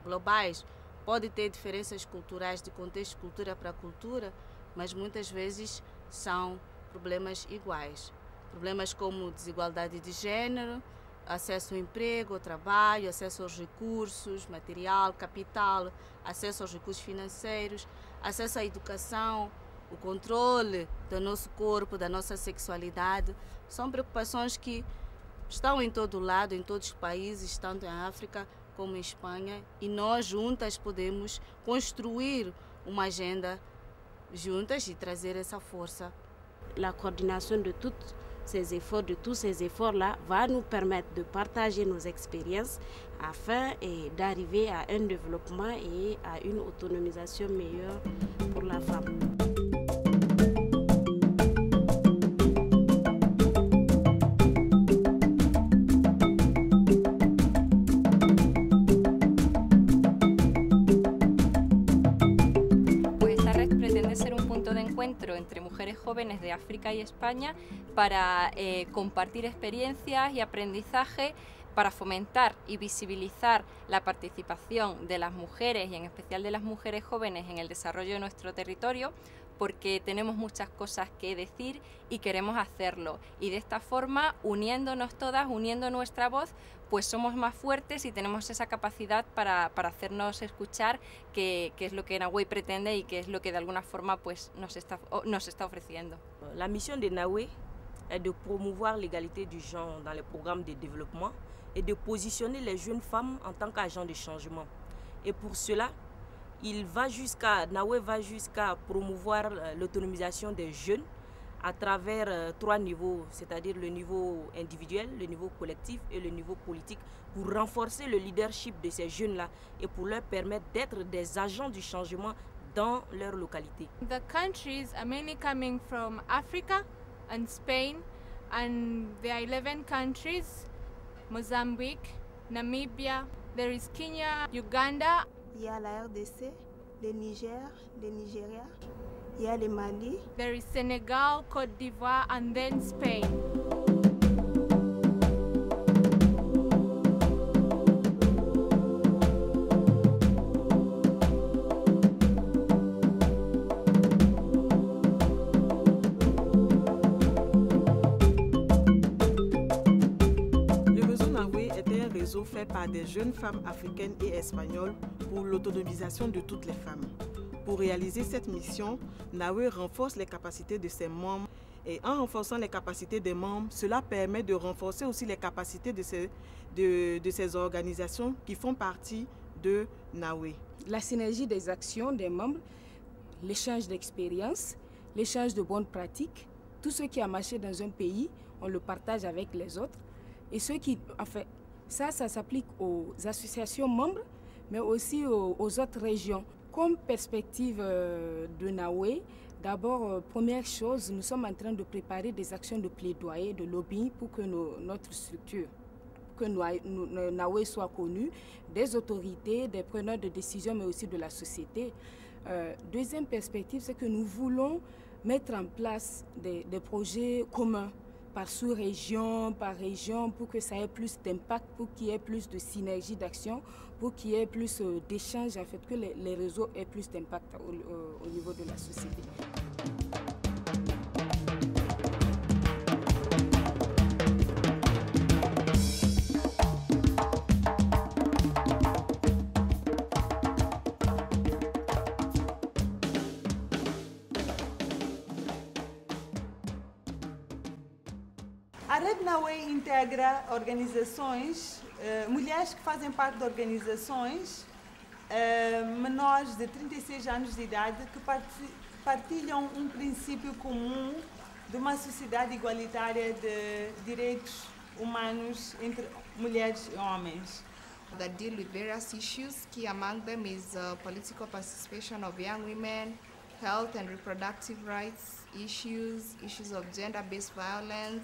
globais. Pode ter diferenças culturais de contexto cultura para cultura, mas muitas vezes são problemas iguais. Problemas como desigualdade de gênero, acesso ao emprego, ao trabalho, acesso aos recursos, material, capital, acesso aos recursos financeiros, acesso à educação, o controle do nosso corpo, da nossa sexualidade. São preocupações que estão em todo lado, em todos os países, tanto em África como em Espanha, e nós juntas podemos construir uma agenda juntas e trazer essa força. La coordination de tous ces efforts-là va nous permettre de partager nos expériences afin d'arriver à un développement et à une autonomisation meilleure pour la femme. Entre mujeres jóvenes de África y España para compartir experiencias y aprendizaje, para fomentar y visibilizar la participación de las mujeres y en especial de las mujeres jóvenes en el desarrollo de nuestro territorio, porque tenemos muchas cosas que decir y queremos hacerlo. Y de esta forma, uniéndonos todas, uniendo nuestra voz, pues somos más fuertes y tenemos esa capacidad para hacernos escuchar, que es lo que Nawe pretende y que es lo que de alguna forma pues, nos está ofreciendo. La mission de Nawe est de promouvoir l'égalité du genre dans les programmes de développement et de positionner les jeunes femmes en tant qu'agents de changement. Et pour cela, Nawe va jusqu'à promouvoir l'autonomisation des jeunes à travers 3 niveaux, c'est-à-dire le niveau individuel, le niveau collectif et le niveau politique, pour renforcer le leadership de ces jeunes-là et pour leur permettre d'être des agents du changement dans leur localité. The countries are mainly coming from Africa and Spain, and there are 11 countries: Mozambique, Namibia, there is Kenya, Uganda. Il y a la RDC, le Niger, le Nigeria, il y a le Mali. There is Senegal, Côte d'Ivoire, and then Spain. Fait par des jeunes femmes africaines et espagnoles pour l'autonomisation de toutes les femmes. Pour réaliser cette mission, Nawe renforce les capacités de ses membres et en renforçant les capacités des membres, cela permet de renforcer aussi les capacités de ces organisations qui font partie de Nawe. La synergie des actions des membres, l'échange d'expériences, l'échange de bonnes pratiques, tout ce qui a marché dans un pays, on le partage avec les autres. Et ce qui, enfin, ça s'applique aux associations membres, mais aussi aux autres régions. Comme perspective de Nawe, d'abord, première chose, nous sommes en train de préparer des actions de plaidoyer, de lobbying pour que notre structure, que Nawe soit connue, des autorités, des preneurs de décision, mais aussi de la société. Deuxième perspective, c'est que nous voulons mettre en place des projets communs, par sous-région, par région, pour que ça ait plus d'impact, pour qu'il y ait plus de synergie d'action, pour qu'il y ait plus d'échanges, en fait, que les réseaux aient plus d'impact au niveau de la société. A Rede Nawe integra organizações, mulheres que fazem parte de organizações menores de 36 anos de idade que partilham um princípio comum de uma sociedade igualitária de direitos humanos entre mulheres e homens. That deal with various issues. Key among them is political participation of young women, health and reproductive rights issues of gender-based violence.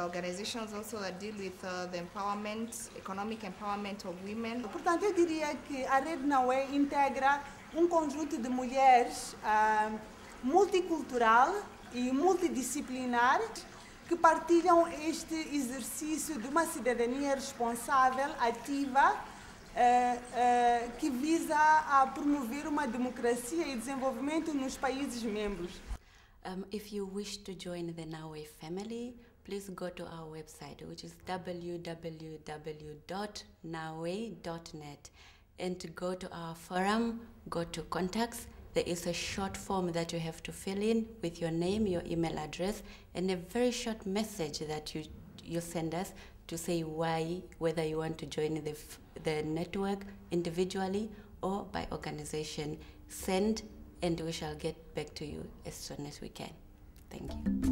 Organizations also that deal with the empowerment, economic empowerment of women. Portanto, eu diria que a Rede Nawe integra um conjunto de mulheres multicultural e multidisciplinar que partilham este exercício de uma cidadania responsável, ativa, que visa a promover uma democracia e desenvolvimento nos países membros. If you wish to join the Nawe family, please go to our website, which is www.nawe.net. And to go to our forum, go to contacts. There is a short form that you have to fill in with your name, your email address, and a very short message that you send us to say why, whether you want to join the network individually or by organization. Send, and we shall get back to you as soon as we can. Thank you.